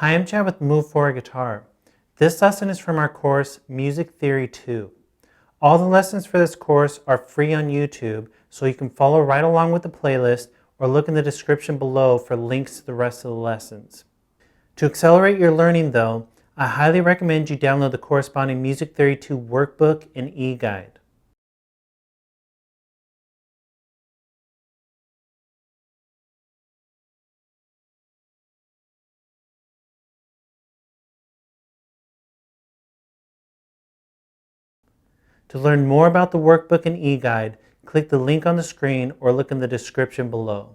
Hi, I'm Chad with Move For a Guitar. This lesson is from our course, Music Theory 2. All the lessons for this course are free on YouTube, so you can follow right along with the playlist or look in the description below for links to the rest of the lessons. To accelerate your learning though, I highly recommend you download the corresponding Music Theory 2 workbook and eGuide. To learn more about the workbook and eGuide, click the link on the screen or look in the description below.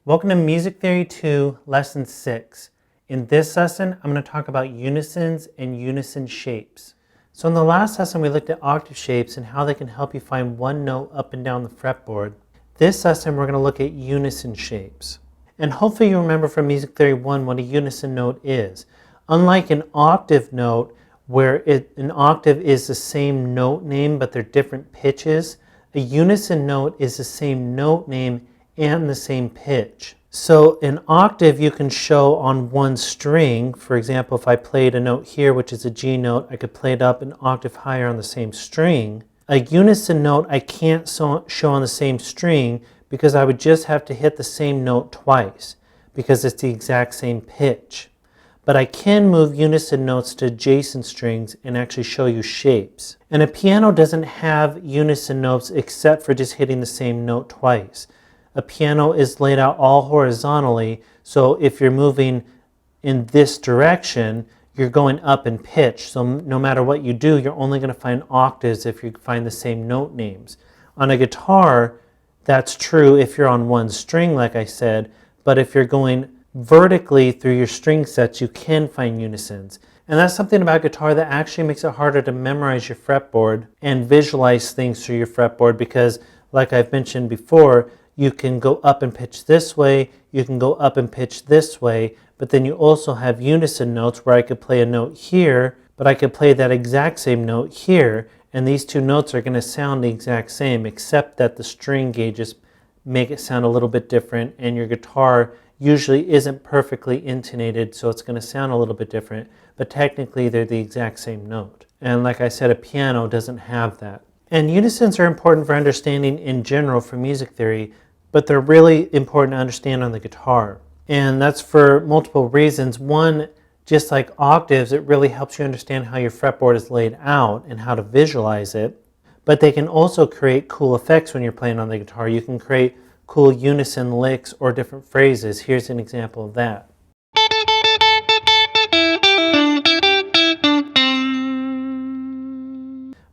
Welcome to Music Theory 2, Lesson 6. In this lesson, I'm going to talk about unisons and unison shapes. So in the last lesson, we looked at octave shapes and how they can help you find one note up and down the fretboard. This lesson, we're going to look at unison shapes. And hopefully you remember from Music Theory 1 what a unison note is. Unlike an octave note, where an octave is the same note name but they're different pitches, a unison note is the same note name and the same pitch. So an octave you can show on one string. For example, if I played a note here, which is a G note, I could play it up an octave higher on the same string. A unison note I can't show on the same string because I would just have to hit the same note twice because it's the exact same pitch. But I can move unison notes to adjacent strings and actually show you shapes. And a piano doesn't have unison notes except for just hitting the same note twice. A piano is laid out all horizontally, so if you're moving in this direction, you're going up in pitch. So no matter what you do, you're only going to find octaves if you find the same note names. On a guitar, that's true if you're on one string, like I said, but if you're going vertically through your string sets, you can find unisons. And that's something about guitar that actually makes it harder to memorize your fretboard and visualize things through your fretboard because, like I've mentioned before, you can go up in pitch this way, you can go up in pitch this way, but then you also have unison notes where I could play a note here, but I could play that exact same note here, and these two notes are going to sound the exact same, except that the string gauges make it sound a little bit different, and your guitar usually isn't perfectly intonated, so it's going to sound a little bit different, but technically they're the exact same note. And like I said, a piano doesn't have that. And unisons are important for understanding in general for music theory, but they're really important to understand on the guitar. And that's for multiple reasons. One, just like octaves, it really helps you understand how your fretboard is laid out and how to visualize it. But they can also create cool effects when you're playing on the guitar. You can create cool unison licks or different phrases. Here's an example of that.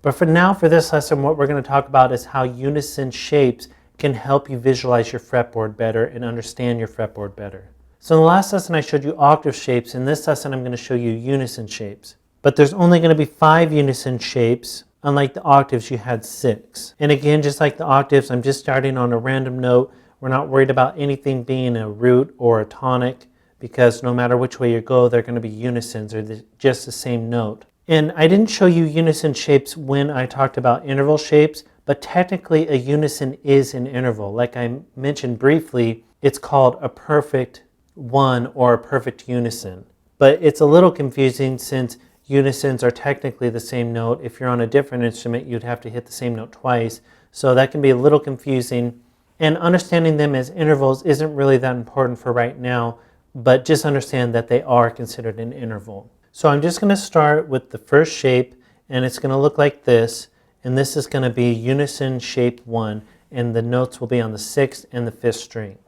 But for now, for this lesson, what we're going to talk about is how unison shapes can help you visualize your fretboard better and understand your fretboard better. So in the last lesson I showed you octave shapes. In this lesson I'm going to show you unison shapes. But there's only going to be 5 unison shapes. Unlike the octaves, you had 6. And again, just like the octaves, I'm just starting on a random note. We're not worried about anything being a root or a tonic because no matter which way you go, they're going to be unisons or just the same note. And I didn't show you unison shapes when I talked about interval shapes, but technically a unison is an interval. Like I mentioned briefly, it's called a perfect one or a perfect unison. But it's a little confusing since unisons are technically the same note. If you're on a different instrument, you'd have to hit the same note twice. So that can be a little confusing. And understanding them as intervals isn't really that important for right now, but just understand that they are considered an interval. So I'm just going to start with the first shape, and it's going to look like this. And this is going to be unison shape 1, and the notes will be on the 6th and the 5th string.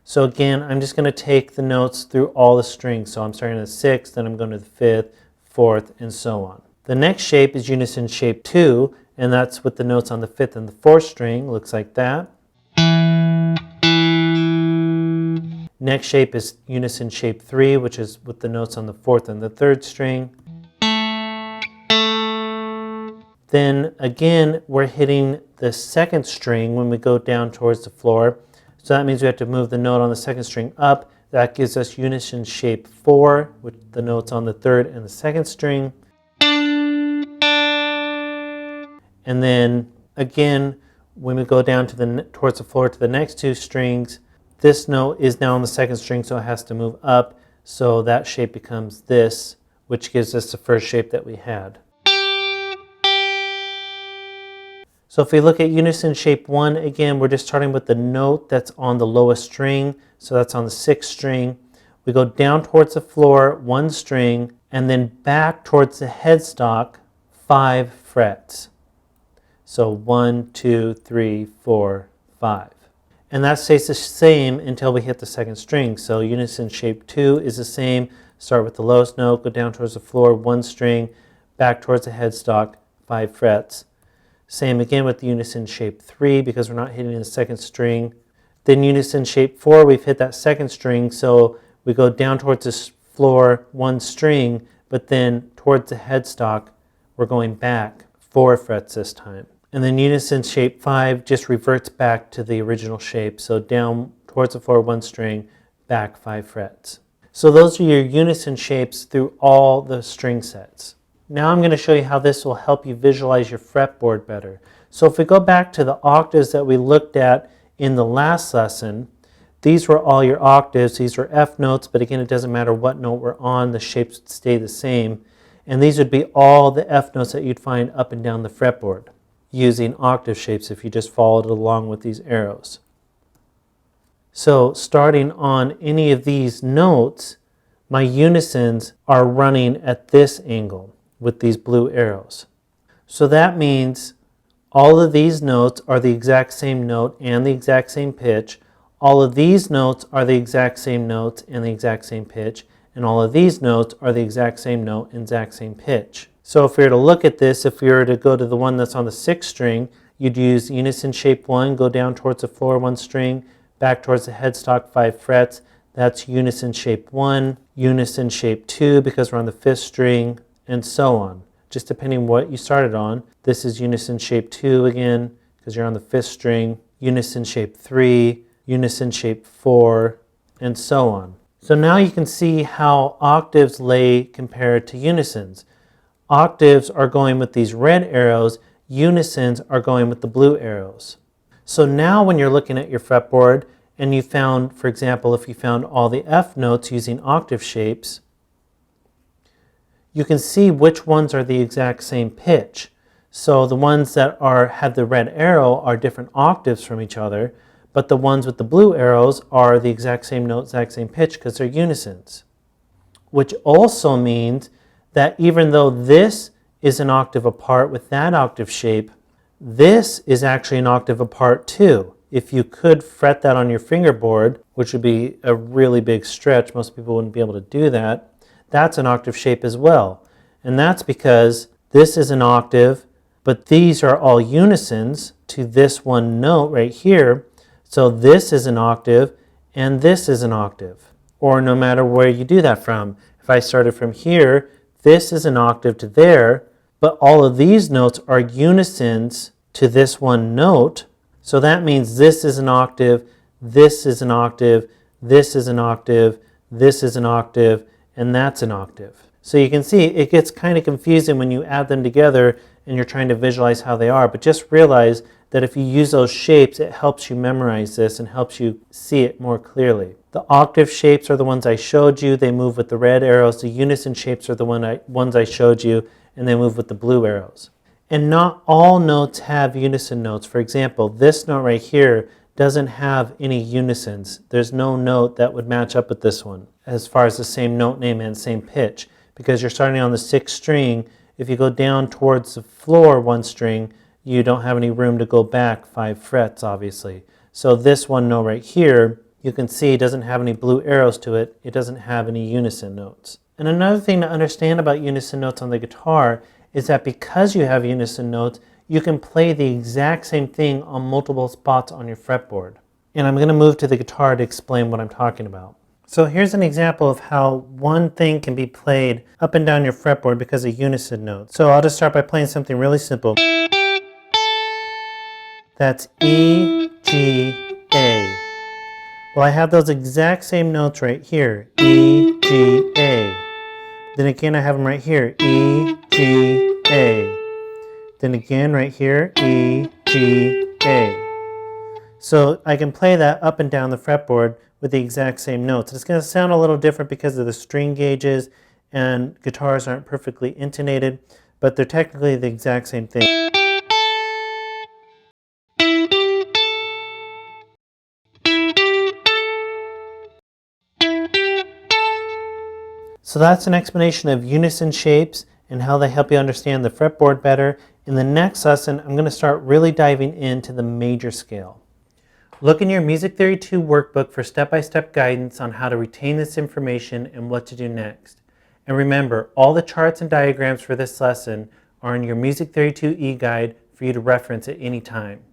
So again, I'm just going to take the notes through all the strings. So I'm starting on the 6th, then I'm going to the 5th, 4th, and so on. The next shape is unison shape 2, and that's with the notes on the 5th and the 4th string. Looks like that. Next shape is unison shape 3, which is with the notes on the 4th and the 3rd string. Then again, we're hitting the 2nd string when we go down towards the floor. So that means we have to move the note on the 2nd string up. That gives us unison shape 4 with the notes on the 3rd and the 2nd string. And then again, When we go down to towards the floor to the next two strings, this note is now on the second string, so it has to move up. So that shape becomes this, which gives us the first shape that we had. So if we look at unison shape 1, again, we're just starting with the note that's on the lowest string. So that's on the 6th string. We go down towards the floor, 1 string, and then back towards the headstock, 5 frets. So 1, 2, 3, 4, 5. And that stays the same until we hit the 2nd string. So unison shape 2 is the same. Start with the lowest note, go down towards the floor, 1 string, back towards the headstock, 5 frets. Same again with the unison shape 3 because we're not hitting the 2nd string. Then unison shape 4, we've hit that 2nd string, so we go down towards the floor, 1 string, but then towards the headstock, we're going back 4 frets this time. And then unison shape 5 just reverts back to the original shape, so down towards the floor, 1 string, back 5 frets. So those are your unison shapes through all the string sets. Now I'm going to show you how this will help you visualize your fretboard better. So if we go back to the octaves that we looked at in the last lesson, these were all your octaves. These were F notes, but again, it doesn't matter what note we're on, the shapes would stay the same. And these would be all the F notes that you'd find up and down the fretboard using octave shapes if you just followed along with these arrows. So starting on any of these notes, my unisons are running at this angle with these blue arrows. So that means all of these notes are the exact same note and the exact same pitch. All of these notes are the exact same notes and the exact same pitch. And all of these notes are the exact same note and exact same pitch. So if we were to look at this, if we were to go to the one that's on the 6th string, you'd use unison shape 1, go down towards the floor 1 string, back towards the headstock 5 frets. That's unison shape 1, unison shape 2 because we're on the 5th string, and so on. Just depending what you started on. This is unison shape 2 again because you're on the 5th string, unison shape 3, unison shape 4, and so on. So now you can see how octaves lay compared to unisons. Octaves are going with these red arrows, unisons are going with the blue arrows. So now when you're looking at your fretboard and you found, for example, if you found all the F notes using octave shapes, you can see which ones are the exact same pitch. So the ones that have the red arrow are different octaves from each other, but the ones with the blue arrows are the exact same note, exact same pitch because they're unisons. Which also means that even though this is an octave apart with that octave shape, this is actually an octave apart too. If you could fret that on your fingerboard, which would be a really big stretch, most people wouldn't be able to do that, that's an octave shape as well. And that's because this is an octave, but these are all unisons to this one note right here. So this is an octave and this is an octave. Or no matter where you do that from. If I started from here, this is an octave to there, but all of these notes are unisons to this one note. So that means this is an octave, this is an octave, this is an octave, this is an octave, and that's an octave. So you can see it gets kind of confusing when you add them together and you're trying to visualize how they are, but just realize that if you use those shapes, it helps you memorize this and helps you see it more clearly. The octave shapes are the ones I showed you. They move with the red arrows. The unison shapes are the ones I showed you, and they move with the blue arrows. And not all notes have unison notes. For example, this note right here doesn't have any unisons. There's no note that would match up with this one as far as the same note name and same pitch, because you're starting on the 6th string. If you go down towards the floor 1 string, you don't have any room to go back 5 frets, obviously. So this one note right here, you can see doesn't have any blue arrows to it. It doesn't have any unison notes. And another thing to understand about unison notes on the guitar is that because you have unison notes, you can play the exact same thing on multiple spots on your fretboard. And I'm going to move to the guitar to explain what I'm talking about. So here's an example of how one thing can be played up and down your fretboard because of unison notes. So I'll just start by playing something really simple. That's E, G, A. Well, I have those exact same notes right here, E, G, A. Then again, I have them right here, E, G, A. Then again, right here, E, G, A. So I can play that up and down the fretboard with the exact same notes. It's going to sound a little different because of the string gauges and guitars aren't perfectly intonated, but they're technically the exact same thing. So that's an explanation of unison shapes and how they help you understand the fretboard better. In the next lesson, I'm going to start really diving into the major scale. Look in your Music Theory 2 workbook for step-by-step guidance on how to retain this information and what to do next. And remember, all the charts and diagrams for this lesson are in your Music Theory 2 eGuide for you to reference at any time.